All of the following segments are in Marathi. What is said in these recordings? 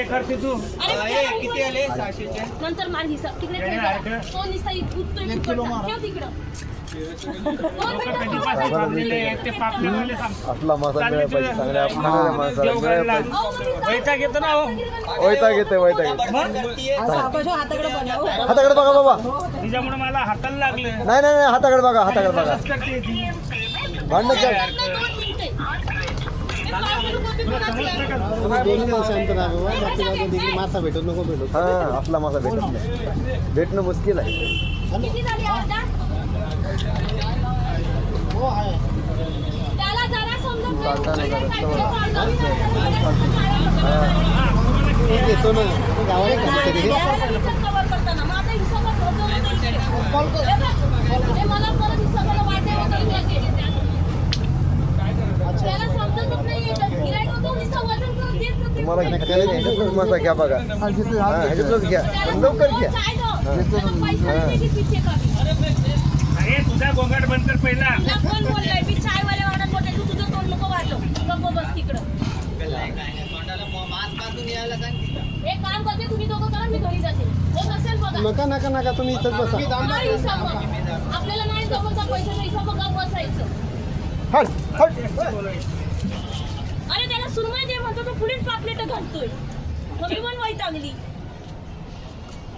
करते तू किती आले 600चे नंतर मार हिसाब तिकडे तो निस्ता उठतोय तिकडं आपला मासा मिळाला पाहिजे चांगल्या माणसाला मिळाला पाहिजे. वैताग येतो ना हो. वैताग येते हाताकडे बघा बाबा. तिच्यामुळे मला हाताला लागलं. नाही नाही नाही हाताकडे बघा हाताकडे बघा. भांडण कर. मासा भेटत नको भेटत. हा आपला मासा भेटत नाही. भेटणं मुश्किल आहे. त्याला जरा समजून घेतो ना गावाला मला परत हिसाबाला वाटेल त्याला समजतच नाही गिराईक होतो नुसतं वजन करून देत होते. तुम्हाला ह्याच्यातच मासा घ्या बघा. ह्याच्यातच घ्या पण लवकर घ्या. अरे तुझा गोंगाट बंद कर पहिला. कोण बोललाय मी चायवाले वाटत बोलते तू तुझं तोंड नको वाजव गप्प बस तिकडं. एक काम करते तुम्ही दोघं करा मी घरी जाते होत असेल बघा. नका नका नका तुम्ही इथंच बसा. नाही हिसाब मग. आपल्याला नाही जमत पैशाचा हिसाब मग गप्प बसायचं. हट हट. अरे त्याला सुरमई दे म्हणतो तो पुढील पापलेट घालतोय मग मी पण वैतागली.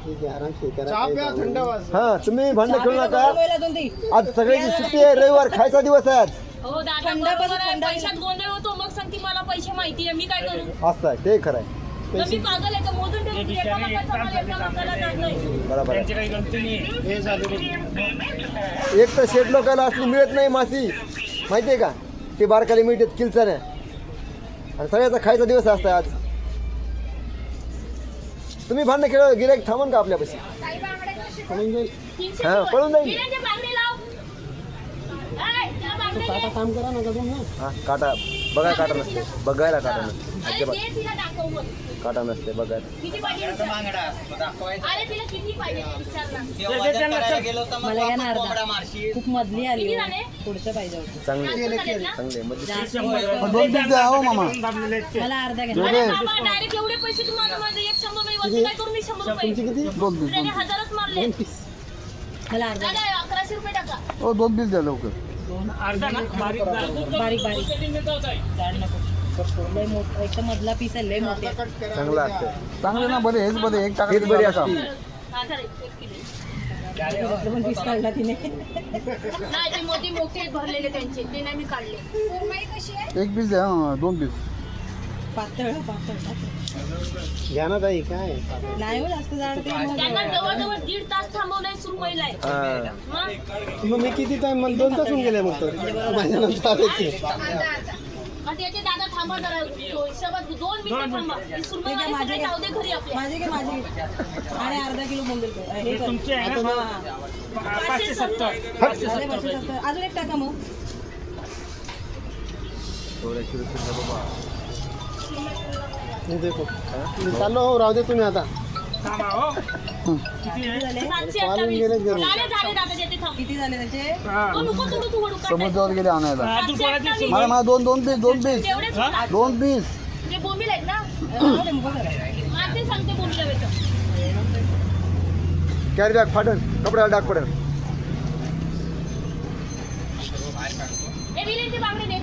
ठीक आहे आरामशीर करा. थंड वाज. हा तुम्ही भांडण खेळू नका. आज सगळ्याची सुट्टी आहे. रविवार खायचा दिवस आहे आज. हो दादा बरोबर आहे. पैशात गोंधळ होतो मग सांगते मला पैसे माहिती आहे मी काय करू. असं आहे ते खरं आहे. तर मी पागल आहे का मोजून ठेवते एका मागाचा मला एका मागाला जात नाही. बरोबर आहे. त्यांची काही गलती नाही. हे झालं एक तर शेत लोकांना असली मिळत नाही मासी माहिती आहे का. ते बारकाली मिळतात किलचाने आणि सगळ्याचा खायचा दिवस असतो आज. तुम्ही भांडण खेळ गिऱ्हाईक थांबन का आपल्यापाशी. पळून जाईल. हा पळून जाईल. बिर्याणीचे बांगडे लाव. ए, त्या बांगड्या आता काम करा नका तुम्ही. हा काटा बघा काटा नसते बघायला काटा नसते अरे अजिबात दे तिला दाखव मग. काटा नसते बघायला. किती पाहिजे विचार. अरे तिला किती पाहिजे विचार ना. मला या ना अर्धा खूप मधली आली किती झाले? पुढचं पाहिजे होतं. चांगले झालेत ना? चांगले मध्ये मला अर्धा घ्या. अरे बाबा डायरेक्ट एवढे पैसे तुम्हाला माझे 100 मी वरती काय करू मी 100 रुपये. किती? त्याने हजारच मारले. मला अर्धा दादा 1100 रुपये टाका. दोन पीस द्या लवकर. अर्धा ना बारीक बारीक बारीक जाड नको. लय मोठं एक तर मधला पीस आहे लय मोठे. चांगलं असतं. चांगले ना बरे हेच बरे. एक हीच बरी असते. हजार 1 किलो. पण पीस काढला तिने. नाही ते मोठे भरलेले त्यांचे ते नाही मी काढले. एक पीस द्या. 2 पीस पातळ पातळ घ्या ना ताई काय नाही हो जास्त जाड ते मग. त्यांना जवळजवळ 1.5 तास थांबवलंय सुरमईला. हा मग मी किती टाइम मला 2 तास होऊन गेले मग तर माझ्या नंतर आले ते. त्याचे दादा थांबा जरा हिशोबात 2 मिनिटं थांबा. ही सुरमई ठीक आहे, वाली माझे सगळे जाऊ दे घरी आपल्या. माझे काय माझे आणि अर्धा किलो बोंबील कर. हे कर. तुमचे आहे ना 570. अरे 570. अजून एक टाका मग. देखो चाललो हो राहू दे तुम्ही आता. थांबा हो. किती आहे? झाले 728. झाले दादा देते थांब. किती झाले त्याचे. तो नको तोडू तू वडू काढ. समुद्रावर गेले आणायला. अजून कोणाची 728. मला 2 पीस तेवढेच होतात. 2 पीस. ते बोंबील आहेत ना. राहू दे मग जरा. मला ते सांगते बोंबील हवेचं. कॅरी बॅग फाटन कपड्याला डाग पडेल.